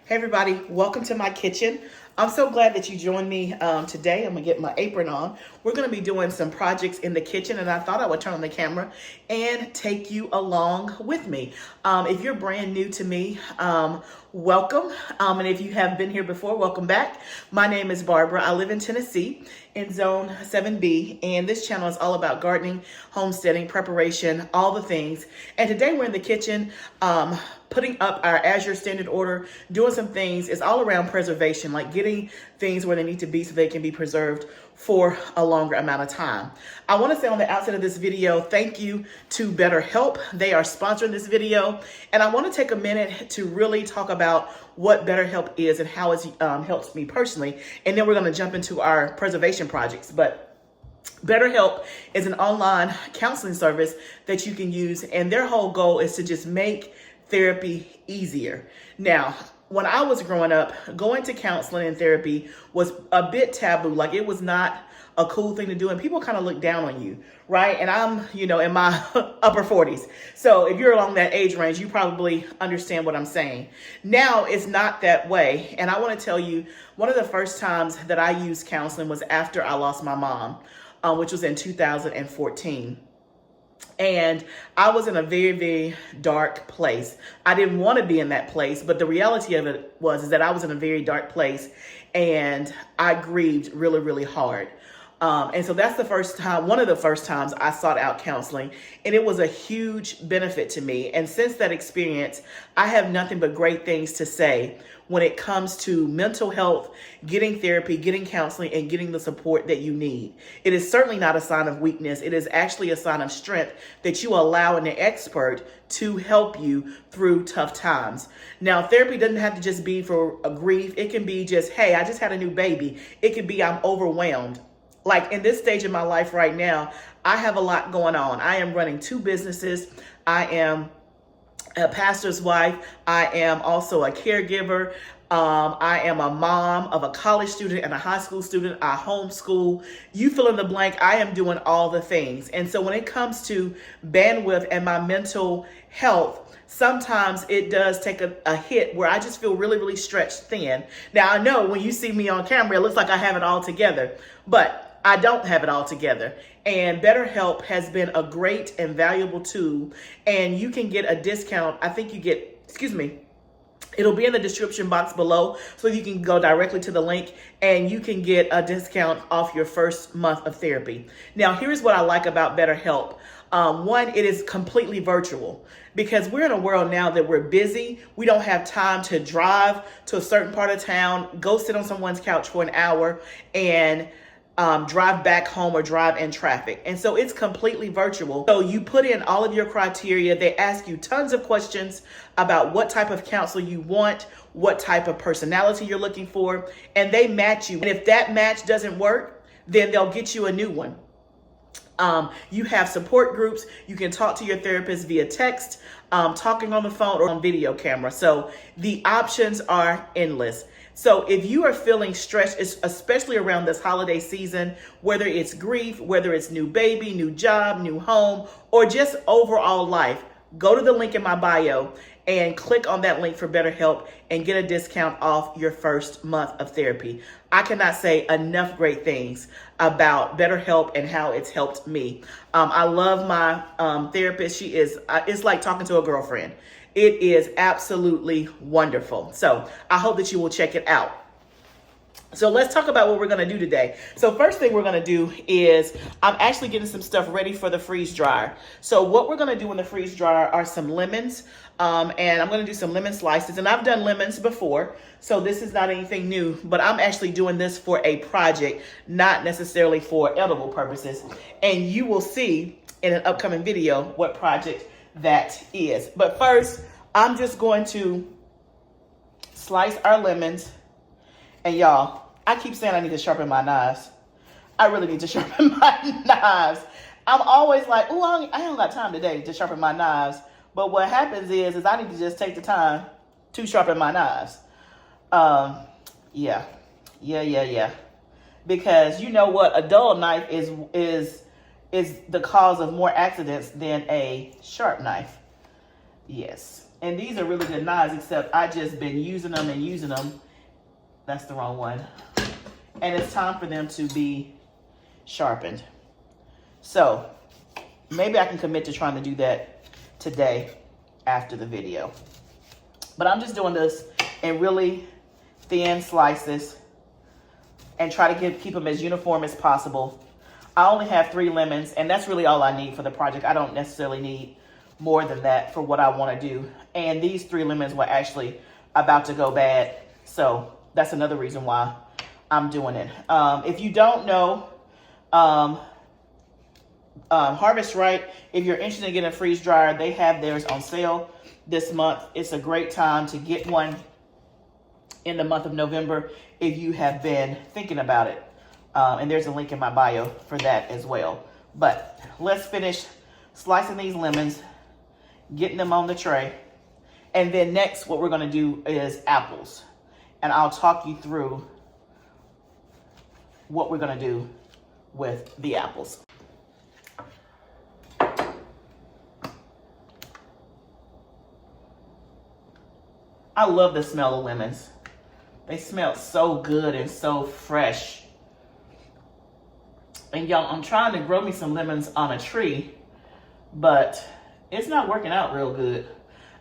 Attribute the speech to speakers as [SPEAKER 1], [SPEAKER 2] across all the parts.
[SPEAKER 1] Hey everybody, welcome to my kitchen. I'm so glad that you joined me today. I'm gonna get my apron on. We're gonna be doing some projects in the kitchen, and I thought I would turn on the camera and take you along with me. If you're brand new to me, welcome. And if you have been here before, welcome back. My name is Barbara. I live in Tennessee in Zone 7B, and this channel is all about gardening, homesteading, preparation, all the things. And today we're in the kitchen, putting up our Azure Standard order, doing some things. It's all around preservation, like getting things where they need to be so they can be preserved for a longer amount of time. I want to say on the outset of this video, thank you to BetterHelp. They are sponsoring this video. And I want to take a minute to really talk about what BetterHelp is and how it helps me personally. And then we're going to jump into our preservation projects. But BetterHelp is an online counseling service that you can use. And their whole goal is to just make therapy easier. Now, when I was growing up, going to counseling and therapy was a bit taboo. Like, it was not a cool thing to do, and people kind of look down on you, right? And I'm, in my upper 40s. So if you're along that age range, you probably understand what I'm saying. Now it's not that way. And I want to tell you, one of the first times that I used counseling was after I lost my mom, which was in 2014. And I was in a very, very dark place. I didn't want to be in that place, but the reality of it is that I was in a very dark place, and I grieved really, really hard. And so that's the first time, one of the first times I sought out counseling, and it was a huge benefit to me. And since that experience, I have nothing but great things to say when it comes to mental health, getting therapy, getting counseling, and getting the support that you need. It is certainly not a sign of weakness. It is actually a sign of strength that you allow an expert to help you through tough times. Now, therapy doesn't have to just be for a grief. It can be just, hey, I just had a new baby. It can be, I'm overwhelmed. Like, in this stage of my life right now, I have a lot going on. I am running 2 businesses. I am a pastor's wife. I am also a caregiver. I am a mom of a college student and a high school student. I homeschool. You fill in the blank. I am doing all the things. And so when it comes to bandwidth and my mental health, sometimes it does take a hit where I just feel really, really stretched thin. Now, I know when you see me on camera, it looks like I have it all together, but I don't have it all together. And BetterHelp has been a great and valuable tool, and you can get a discount. I think you get, it'll be in the description box below, so you can go directly to the link and you can get a discount off your first month of therapy. Now, here's what I like about BetterHelp. One, it is completely virtual, because we're in a world now that we're busy. We don't have time to drive to a certain part of town, go sit on someone's couch for an hour, and drive back home or drive in traffic. And so it's completely virtual. So you put in all of your criteria. They ask you tons of questions about what type of counsel you want, what type of personality you're looking for, and they match you. And if that match doesn't work, then they'll get you a new one. You have support groups. You can talk to your therapist via text, talking on the phone, or on video camera. So the options are endless. So if you are feeling stressed, especially around this holiday season, whether it's grief, whether it's new baby, new job, new home, or just overall life, go to the link in my bio and click on that link for BetterHelp and get a discount off your first month of therapy. I cannot say enough great things about BetterHelp and how it's helped me. I love my therapist. She is, it's like talking to a girlfriend. It is absolutely wonderful. So I hope that you will check it out. So let's talk about what we're going to do today. So first thing we're going to do is I'm actually getting some stuff ready for the freeze dryer. So what we're going to do in the freeze dryer are some lemons, and I'm going to do some lemon slices. And I've done lemons before, so this is not anything new, but I'm actually doing this for a project, not necessarily for edible purposes. And you will see in an upcoming video what project that is. But first, I'm just going to slice our lemons. And y'all, I keep saying I need to sharpen my knives. I really need to sharpen my knives. I'm always like, oh, I don't got time today to sharpen my knives. But what happens is I need to just take the time to sharpen my knives. Yeah. Because you know what? A dull knife is the cause of more accidents than a sharp knife. Yes. And these are really good knives, except I just been using them and using them. That's the wrong one. And it's time for them to be sharpened. So maybe I can commit to trying to do that today after the video. But I'm just doing this in really thin slices and try to keep them as uniform as possible. I only have 3 lemons, and that's really all I need for the project. I don't necessarily need more than that for what I want to do. And these 3 lemons were actually about to go bad. So that's another reason why I'm doing it. If you don't know, Harvest Right, if you're interested in getting a freeze dryer, they have theirs on sale this month. It's a great time to get one in the month of November if you have been thinking about it. And there's a link in my bio for that as well. But let's finish slicing these lemons, getting them on the tray. And then next, what we're going to do is apples. And I'll talk you through what we're going to do with the apples. I love the smell of lemons. They smell so good and so fresh. And y'all, I'm trying to grow me some lemons on a tree, but it's not working out real good.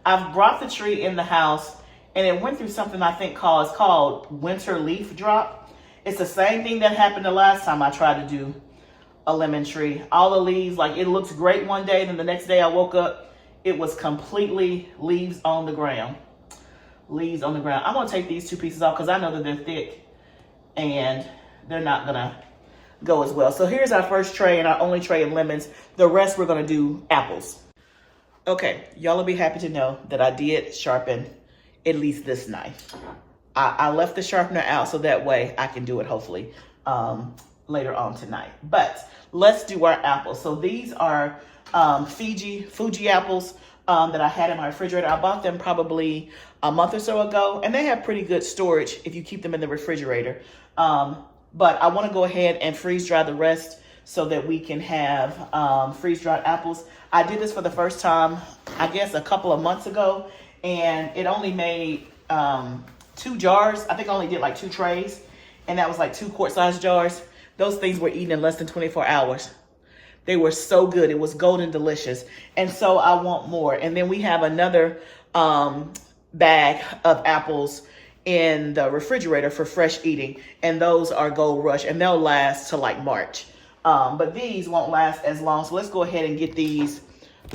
[SPEAKER 1] I've brought the tree in the house and it went through something I think called winter leaf drop. It's the same thing that happened the last time I tried to do a lemon tree. All the leaves, like it looked great one day, then the next day I woke up, it was completely leaves on the ground. Leaves on the ground. I'm gonna take these 2 pieces off because I know that they're thick and they're not gonna go as well. So here's our first tray and our only tray of lemons. The rest we're gonna do apples. Okay, y'all will be happy to know that I did sharpen at least this knife. I left the sharpener out so that way I can do it hopefully later on tonight. But let's do our apples. So these are Fuji apples that I had in my refrigerator. I bought them probably a month or so ago, and they have pretty good storage if you keep them in the refrigerator. But I want to go ahead and freeze dry the rest so that we can have freeze dried apples. I did this for the first time, I guess a couple of months ago, and it only made 2 jars. I think I only did like 2 trays, and that was like 2 quart-sized jars. Those things were eaten in less than 24 hours. They were so good. It was golden delicious. And so I want more. And then we have another bag of apples in the refrigerator for fresh eating. And those are Gold Rush, and they'll last till like March. But these won't last as long. So let's go ahead and get these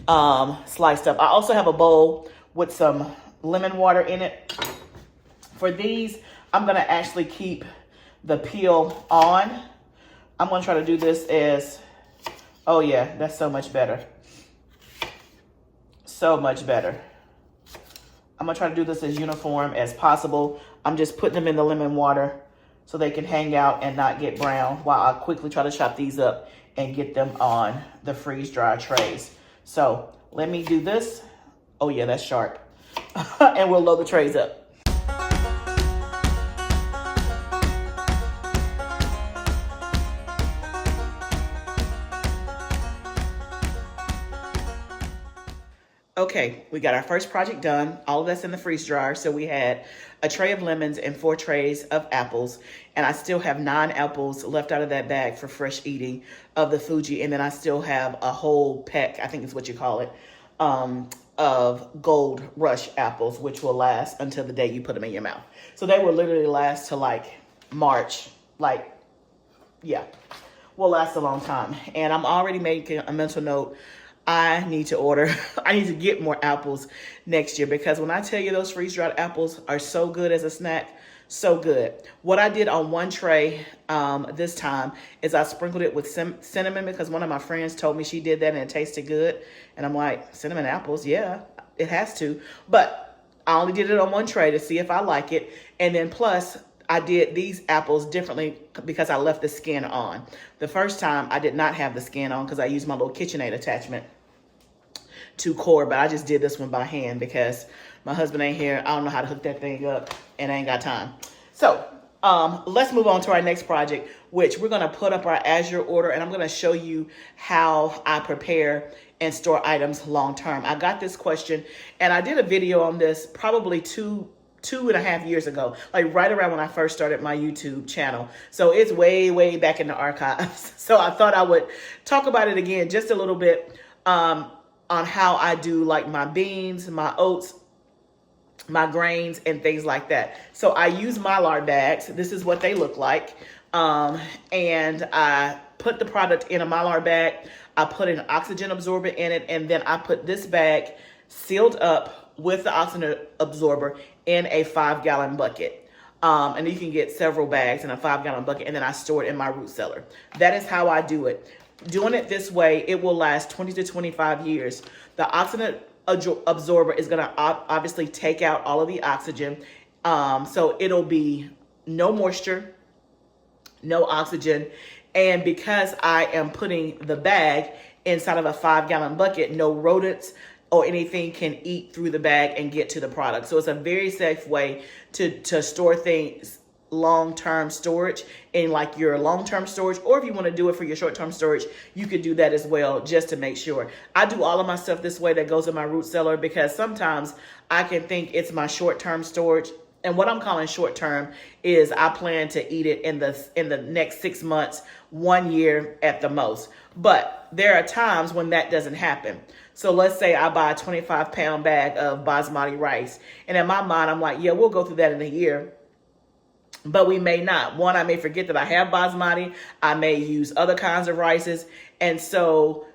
[SPEAKER 1] sliced up. I also have a bowl with some lemon water in it. For these, I'm gonna actually keep the peel on. I'm gonna try to do this as, oh yeah, that's so much better. So much better. I'm gonna try to do this as uniform as possible. I'm just putting them in the lemon water so they can hang out and not get brown while I quickly try to chop these up and get them on the freeze dry trays. So let me do this. Oh yeah, that's sharp. And we'll load the trays up. Okay, we got our first project done. All of that's in the freeze dryer. So we had a tray of lemons and 4 trays of apples. And I still have 9 apples left out of that bag for fresh eating of the Fuji. And then I still have a whole peck, I think is what you call it, of Gold Rush apples, which will last until the day you put them in your mouth. So they will literally last to like March, like, yeah, will last a long time. And I'm already making a mental note. I need to get more apples next year, because when I tell you those freeze-dried apples are so good as a snack, so good. What I did on one tray this time is I sprinkled it with cinnamon, because one of my friends told me she did that and it tasted good. And I'm like, cinnamon apples? Yeah, it has to. But I only did it on one tray to see if I like it. And then plus, I did these apples differently because I left the skin on. The first time I did not have the skin on because I used my little KitchenAid attachment to core, but I just did this one by hand because my husband ain't here. I don't know how to hook that thing up and I ain't got time. So let's move on to our next project, which we're gonna put up our Azure order, and I'm gonna show you how I prepare and store items long term? I got this question, and I did a video on this probably two and a half years ago, like right around when I first started my YouTube channel. So it's way back in the archives. So I thought I would talk about it again just a little bit on how I do like my beans, my oats, my grains, and things like that. So I use Mylar bags. This is what they look like. And I put the product in a Mylar bag. I put an oxygen absorber in it, and then I put this bag sealed up with the oxygen absorber in a 5-gallon bucket. And you can get several bags in a 5-gallon bucket, and then I store it in my root cellar. That is how I do it. Doing it this way, it will last 20 to 25 years. The oxygen absorber is going to obviously take out all of the oxygen. So it'll be no moisture, no oxygen. And because I am putting the bag inside of a 5-gallon bucket, no rodents or anything can eat through the bag and get to the product. So it's a very safe way to store things, long-term storage, in like your long-term storage, or if you want to do it for your short-term storage, you could do that as well, just to make sure. I do all of my stuff this way that goes in my root cellar, because sometimes I can think it's my short-term storage. And what I'm calling short-term is I plan to eat it in the next 6 months, 1 year at the most. But there are times when that doesn't happen. So let's say I buy a 25-pound bag of basmati rice. And in my mind, I'm like, yeah, we'll go through that in a year. But we may not. One, I may forget that I have basmati. I may use other kinds of rices. And so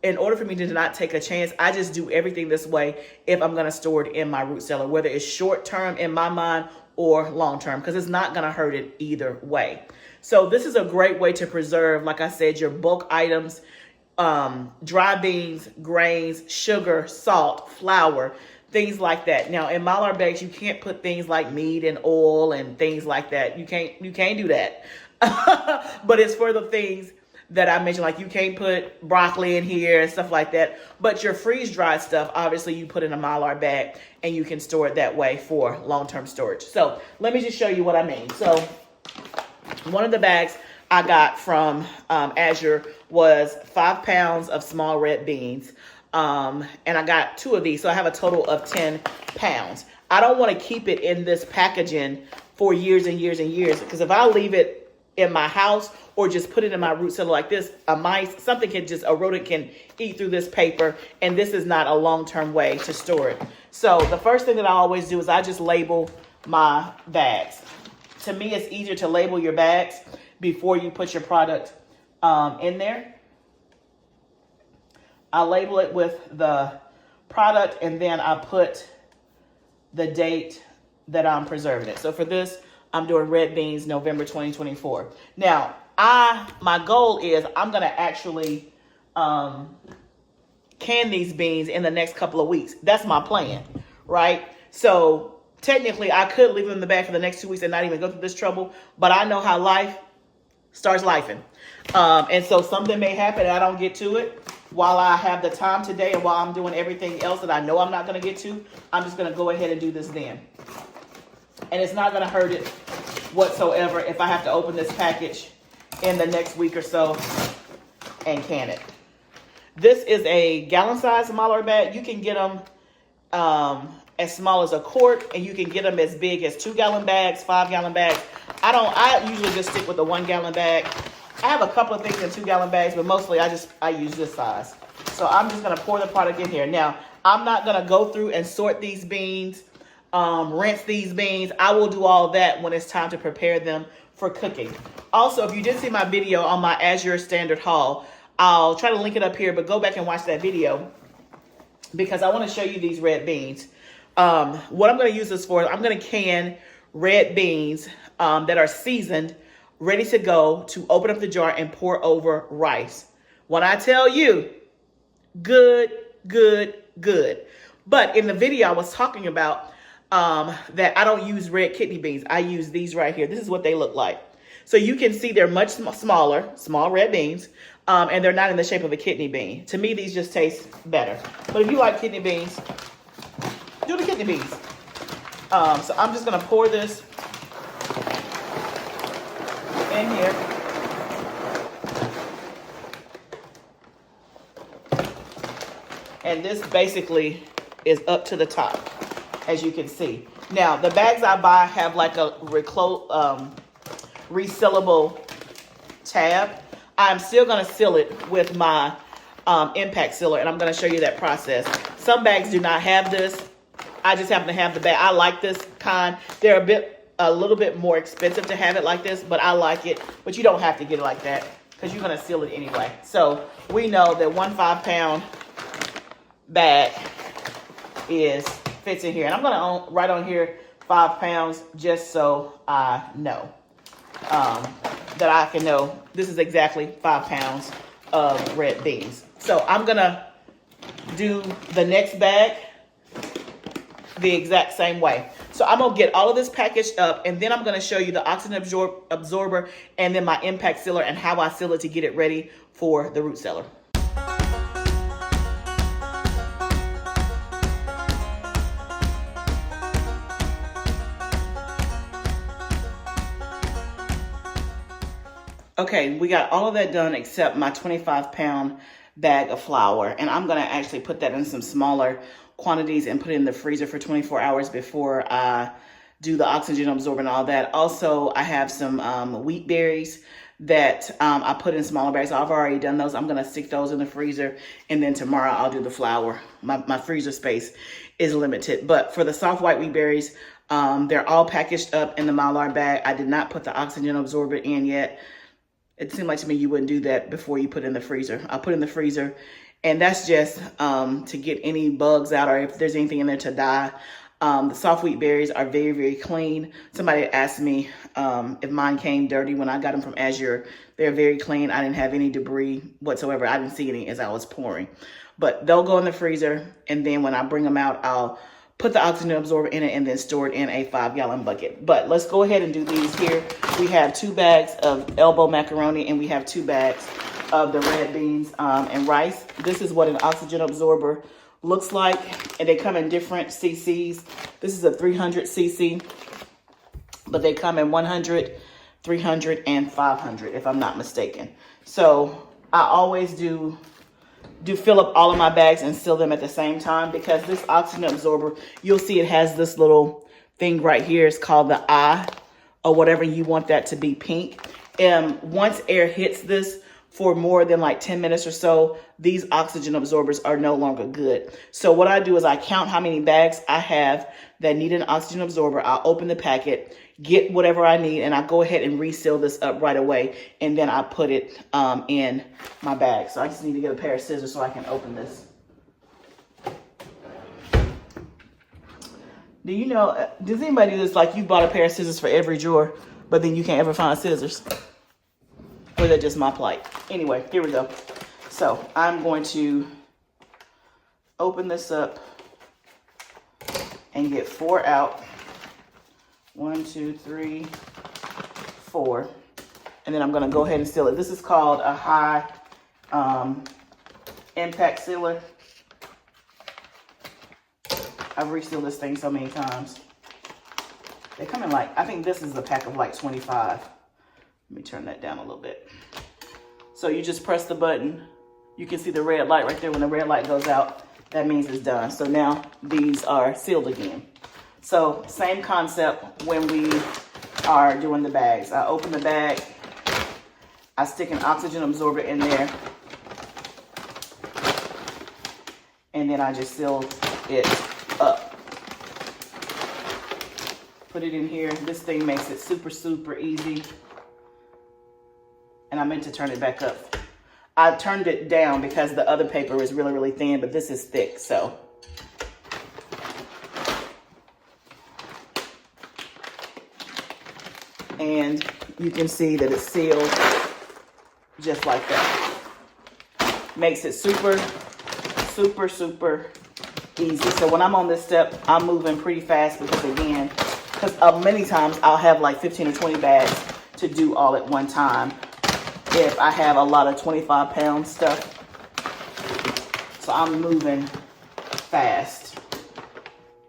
[SPEAKER 1] in order for me to not take a chance, I just do everything this way if I'm going to store it in my root cellar, whether it's short term in my mind or long term, because it's not going to hurt it either way. So this is a great way to preserve, like I said, your bulk items, dry beans, grains, sugar, salt, flour, things like that. Now in Mylar bags, you can't put things like meat and oil and things like that. You can't do that. But it's for the things that I mentioned, like you can't put broccoli in here and stuff like that. But your freeze-dried stuff, obviously you put in a Mylar bag and you can store it that way for long-term storage. So let me just show you what I mean. So one of the bags I got from Azure was 5 pounds of small red beans. And I got 2 of these, so I have a total of 10 pounds. I don't want to keep it in this packaging for years and years and years, because if I leave it in my house or just put it in my root cellar like this, a rodent can eat through this paper, and this is not a long-term way to store it. So the first thing that I always do is I just label my bags. To me, it's easier to label your bags before you put your product in there. I label it with the product, and then I put the date that I'm preserving it. So for this, I'm doing red beans, November 2024. Now, my goal is I'm going to actually can these beans in the next couple of weeks. That's my plan, right? So technically, I could leave them in the bag for the next 2 weeks and not even go through this trouble, but I know how life starts lifing. And so something may happen and I don't get to it while I have the time today, and while I'm doing everything else that I know I'm not going to get to. I'm just going to go ahead and do this then. And it's not going to hurt it whatsoever if I have to open this package in the next week or so and can it. This is a gallon-sized Mylar bag. You can get them as small as a quart, and you can get them as big as 2-gallon bags, 5-gallon bags. I usually just stick with the 1-gallon bag. I have a couple of things in 2-gallon bags, but mostly I use this size. So I'm just going to pour the product in here. Now, I'm not going to go through and sort these beans, rinse these beans. I will do all that when it's time to prepare them for cooking. Also, if you did see my video on my Azure Standard haul, I'll try to link it up here, but go back and watch that video because I want to show you these red beans. What I'm going to use this for, I'm going to can red beans that are seasoned, ready to go, to open up the jar and pour over rice. When I tell you, good, good, good. But in the video, I was talking about that I don't use red kidney beans. I use these right here. This is what they look like. So you can see they're much smaller, small red beans, and they're not in the shape of a kidney bean. To me, these just taste better. But if you like kidney beans, do the kidney beans. So I'm just going to pour this in here. And this basically is up to the top, as you can see. Now, the bags I buy have like a resealable tab. I'm still going to seal it with my impact sealer, and I'm going to show you that process. Some bags do not have this. I just happen to have the bag. I like this kind. They're a little bit more expensive to have it like this, but I like it. But you don't have to get it like that because you're going to seal it anyway. So we know that 1 5-pound bag fits in here, and I'm going to write on here 5 pounds just so I know that I can know this is exactly 5 pounds of red beans. So I'm going to do the next bag the exact same way. So I'm going to get all of this packaged up, and then I'm going to show you the oxygen absorber and then my impact sealer and how I seal it to get it ready for the root cellar. Okay, we got all of that done except my 25-pound bag of flour. And I'm going to actually put that in some smaller quantities and put it in the freezer for 24 hours before I do the oxygen absorber and all that. Also, I have some wheat berries that I put in smaller bags. I've already done those. I'm going to stick those in the freezer. And then tomorrow I'll do the flour. My freezer space is limited. But for the soft white wheat berries, they're all packaged up in the Mylar bag. I did not put the oxygen absorber in yet. It seemed like to me you wouldn't do that before you put it in the freezer. I'll put it in the freezer, and that's just to get any bugs out or if there's anything in there to die. The soft wheat berries are very, very clean. Somebody asked me if mine came dirty when I got them from Azure. They're very clean. I didn't have any debris whatsoever. I didn't see any as I was pouring. But they'll go in the freezer, and then when I bring them out, I'll put the oxygen absorber in it and then store it in a 5-gallon bucket. But let's go ahead and do these here. We have 2 bags of elbow macaroni, and we have 2 bags of the red beans and rice. This is what an oxygen absorber looks like, and they come in different cc's. This is a 300 cc, but they come in 100, 300, and 500 if I'm not mistaken. So I always do fill up all of my bags and seal them at the same time, because this oxygen absorber, you'll see it has this little thing right here. It's called the eye or whatever. You want that to be pink. Once air hits this for more than like 10 minutes or so, these oxygen absorbers are no longer good. So what I do is I count how many bags I have that need an oxygen absorber. I'll open the packet, get whatever I need, and I go ahead and reseal this up right away. And then I put it in my bag. So I just need to get a pair of scissors so I can open this. Do you know, does anybody do this, like you bought a pair of scissors for every drawer, but then you can't ever find scissors? Or is that just my plight? Anyway, here we go. So I'm going to open this up and get 4 out. 1, 2, 3, 4. And then I'm going to go ahead and seal it. This is called a high impact sealer. I've resealed this thing so many times. They come in like, I think this is a pack of like 25. Let me turn that down a little bit. So you just press the button. You can see the red light right there. When the red light goes out, that means it's done. So now these are sealed again. So same concept when we are doing the bags. I open the bag. I stick an oxygen absorber in there. And then I just seal it up. Put it in here. This thing makes it super, super easy. And I meant to turn it back up. I turned it down because the other paper is really, really thin, but this is thick, so. And you can see that it's sealed just like that. Makes it super, super, super easy. So when I'm on this step, I'm moving pretty fast because again, many times I'll have like 15 or 20 bags to do all at one time if I have a lot of 25-pound stuff. So I'm moving fast.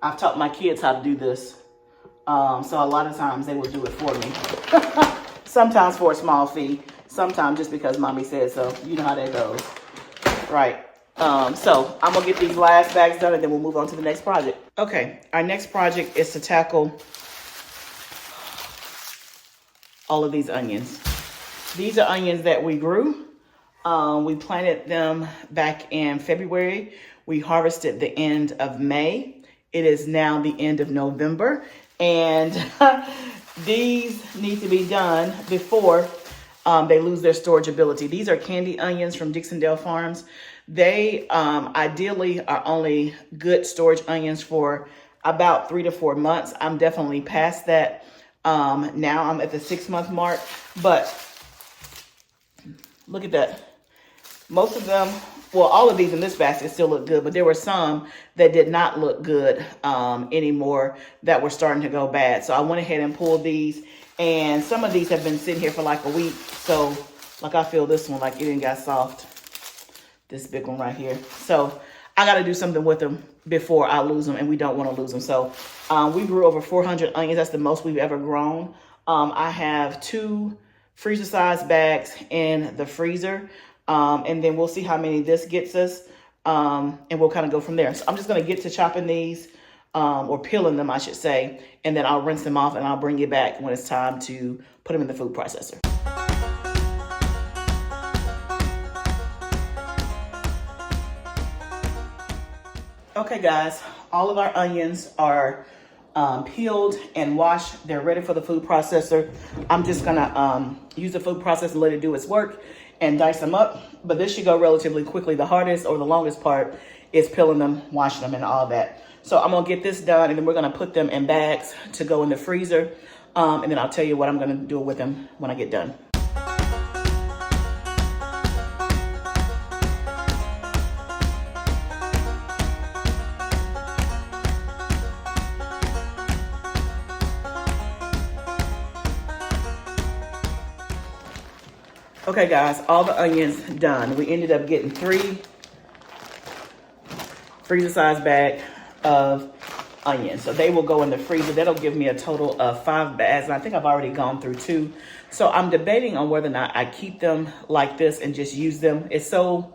[SPEAKER 1] I've taught my kids how to do this. So a lot of times they will do it for me. Sometimes for a small fee. Sometimes just because mommy said so. You know how that goes. Right. So I'm gonna get these last bags done and then we'll move on to the next project. Okay, our next project is to tackle all of these onions. These are onions that we grew. We planted them back in February. We harvested the end of May. It is now the end of November. And these need to be done before they lose their storage ability. These are candy onions from Dixondale Farms. They ideally are only good storage onions for about 3 to 4 months. I'm definitely past that. Now I'm at the 6-month mark, but look at that. Most of them, well, all of these in this basket still look good, but there were some that did not look good anymore that were starting to go bad. So I went ahead and pulled these, and some of these have been sitting here for like a week. So like I feel this one, like it didn't got soft. This big one right here. So I got to do something with them before I lose them, and we don't want to lose them. So we grew over 400 onions. That's the most we've ever grown. I have 2 freezer-sized bags in the freezer, and then we'll see how many this gets us, and we'll kind of go from there. So I'm just going to get to chopping these, or peeling them, I should say, and then I'll rinse them off, and I'll bring you back when it's time to put them in the food processor. Okay, guys, all of our onions are peeled and washed. They're ready for the food processor. I'm just gonna use the food processor and let it do its work and dice them up. But this should go relatively quickly. The hardest or the longest part is peeling them, washing them, and all that. So I'm gonna get this done, and then we're gonna put them in bags to go in the freezer. And then I'll tell you what I'm gonna do with them when I get done. Okay, guys, all the onions done. We ended up getting 3 freezer-sized bags of onions. So they will go in the freezer. That'll give me a total of 5 bags. And I think I've already gone through 2. So I'm debating on whether or not I keep them like this and just use them. It's so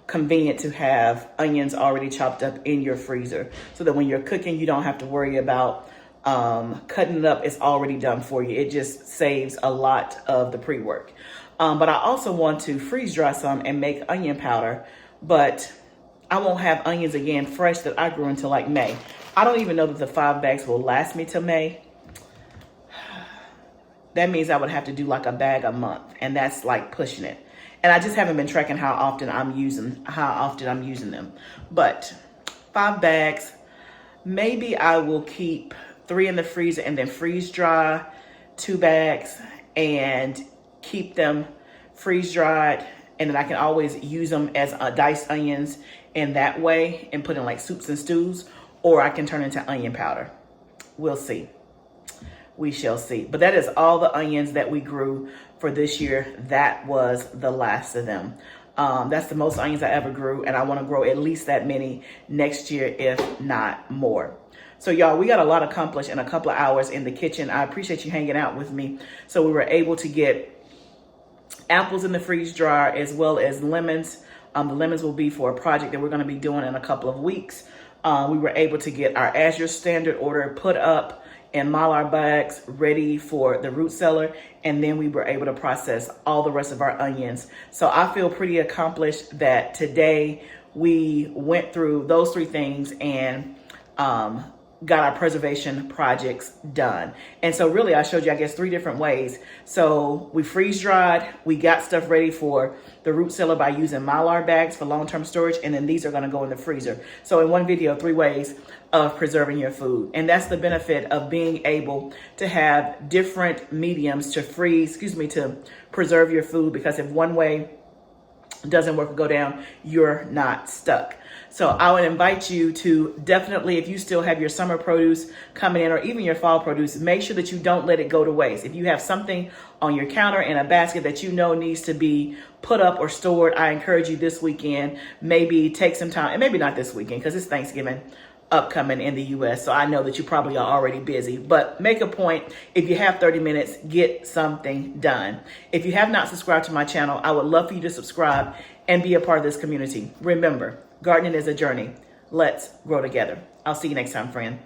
[SPEAKER 1] convenient to have onions already chopped up in your freezer so that when you're cooking, you don't have to worry about cutting it up. It's already done for you. It just saves a lot of the pre-work. But I also want to freeze dry some and make onion powder, but I won't have onions again fresh that I grew until like May. I don't even know that the 5 bags will last me till May. That means I would have to do like a bag a month, and that's like pushing it. And I just haven't been tracking how often I'm using them. But 5 bags, maybe I will keep 3 in the freezer and then freeze dry 2 bags and keep them freeze dried, and then I can always use them as diced onions in that way and put in like soups and stews, or I can turn into onion powder. We'll see. We shall see. But that is all the onions that we grew for this year. That was the last of them. That's the most onions I ever grew, and I want to grow at least that many next year, if not more. So y'all, we got a lot accomplished in a couple of hours in the kitchen. I appreciate you hanging out with me. So we were able to get apples in the freeze dryer as well as lemons. The lemons will be for a project that we're going to be doing in a couple of weeks. We were able to get our Azure Standard order put up in Mylar bags ready for the root cellar, and then we were able to process all the rest of our onions. So I feel pretty accomplished that today we went through those 3 things and got our preservation projects done. And so really I showed you, I guess, 3 different ways. So we freeze dried, we got stuff ready for the root cellar by using Mylar bags for long-term storage, and then these are gonna go in the freezer. So in one video, 3 ways of preserving your food. And that's the benefit of being able to have different mediums to to preserve your food, because if one way doesn't work or go down, you're not stuck. So I would invite you to definitely, if you still have your summer produce coming in or even your fall produce, make sure that you don't let it go to waste. If you have something on your counter in a basket that you know needs to be put up or stored, I encourage you this weekend, maybe take some time, and maybe not this weekend because it's Thanksgiving upcoming in the US. So I know that you probably are already busy, but make a point. If you have 30 minutes, get something done. If you have not subscribed to my channel, I would love for you to subscribe and be a part of this community. Remember, Gardening is a journey. Let's grow together. I'll see you next time, friend.